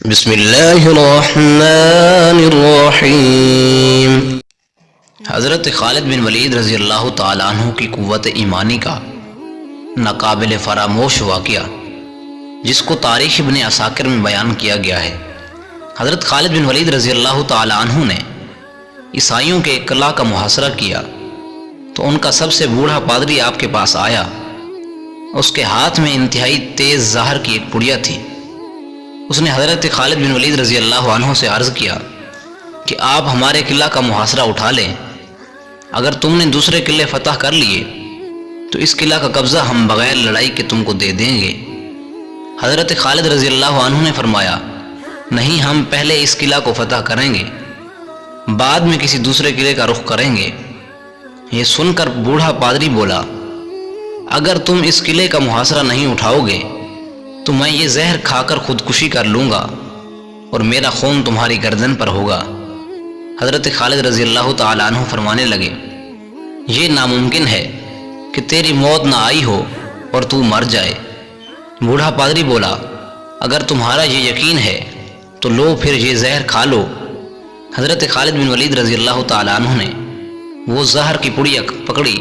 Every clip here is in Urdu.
بسم اللہ الرحمن الرحیم۔ حضرت خالد بن ولید رضی اللہ تعالیٰ عنہ کی قوت ایمانی کا ناقابل فراموش واقعہ جس کو تاریخ ابن عساکر میں بیان کیا گیا ہے۔ حضرت خالد بن ولید رضی اللہ تعالیٰ عنہ نے عیسائیوں کے ایک قلعہ کا محاصرہ کیا تو ان کا سب سے بوڑھا پادری آپ کے پاس آیا۔ اس کے ہاتھ میں انتہائی تیز زہر کی ایک پڑیا تھی۔ اس نے حضرت خالد بن ولید رضی اللہ عنہ سے عرض کیا کہ آپ ہمارے قلعہ کا محاصرہ اٹھا لیں، اگر تم نے دوسرے قلعے فتح کر لیے تو اس قلعہ کا قبضہ ہم بغیر لڑائی کے تم کو دے دیں گے۔ حضرت خالد رضی اللہ عنہ نے فرمایا، نہیں، ہم پہلے اس قلعہ کو فتح کریں گے، بعد میں کسی دوسرے قلعے کا رخ کریں گے۔ یہ سن کر بوڑھا پادری بولا، اگر تم اس قلعے کا محاصرہ نہیں اٹھاؤ گے تو میں یہ زہر کھا کر خودکشی کر لوں گا اور میرا خون تمہاری گردن پر ہوگا۔ حضرت خالد رضی اللہ تعالیٰ عنہ فرمانے لگے، یہ ناممکن ہے کہ تیری موت نہ آئی ہو اور تو مر جائے۔ بوڑھا پادری بولا، اگر تمہارا یہ یقین ہے تو لو پھر یہ زہر کھا لو۔ حضرت خالد بن ولید رضی اللہ تعالیٰ عنہ نے وہ زہر کی پڑیا پکڑی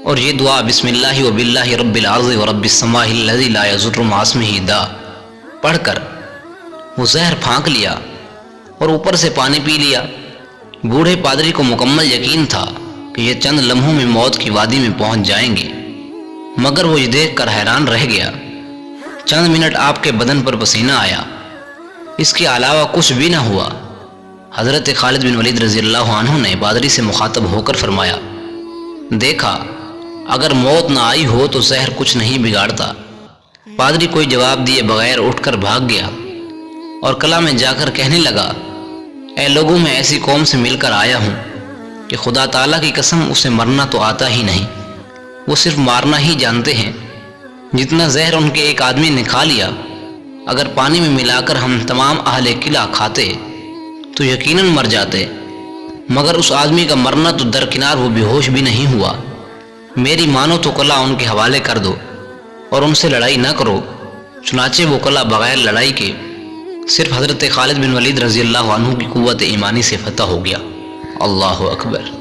اور یہ دعا بسم اللہ و باللہ رب العرض و رب السماء الذی لا یضر مع اسمہ دا پڑھ کر وہ زہر پھانک لیا اور اوپر سے پانی پی لیا۔ بوڑھے پادری کو مکمل یقین تھا کہ یہ چند لمحوں میں موت کی وادی میں پہنچ جائیں گے، مگر وہ یہ دیکھ کر حیران رہ گیا۔ چند منٹ آپ کے بدن پر پسینہ آیا، اس کے علاوہ کچھ بھی نہ ہوا۔ حضرت خالد بن ولید رضی اللہ عنہ نے پادری سے مخاطب ہو کر فرمایا، دیکھا، اگر موت نہ آئی ہو تو زہر کچھ نہیں بگاڑتا۔ پادری کوئی جواب دیے بغیر اٹھ کر بھاگ گیا اور قلعہ میں جا کر کہنے لگا، اے لوگوں، میں ایسی قوم سے مل کر آیا ہوں کہ خدا تعالیٰ کی قسم اسے مرنا تو آتا ہی نہیں، وہ صرف مارنا ہی جانتے ہیں۔ جتنا زہر ان کے ایک آدمی نے کھا لیا، اگر پانی میں ملا کر ہم تمام اہل قلعہ کھاتے تو یقیناً مر جاتے، مگر اس آدمی کا مرنا تو درکنار وہ بے ہوش بھی نہیں ہوا۔ میری مانو تو قلعہ ان کے حوالے کر دو اور ان سے لڑائی نہ کرو۔ چنانچہ وہ قلعہ بغیر لڑائی کے صرف حضرت خالد بن ولید رضی اللہ عنہ کی قوت ایمانی سے فتح ہو گیا۔ اللہ اکبر۔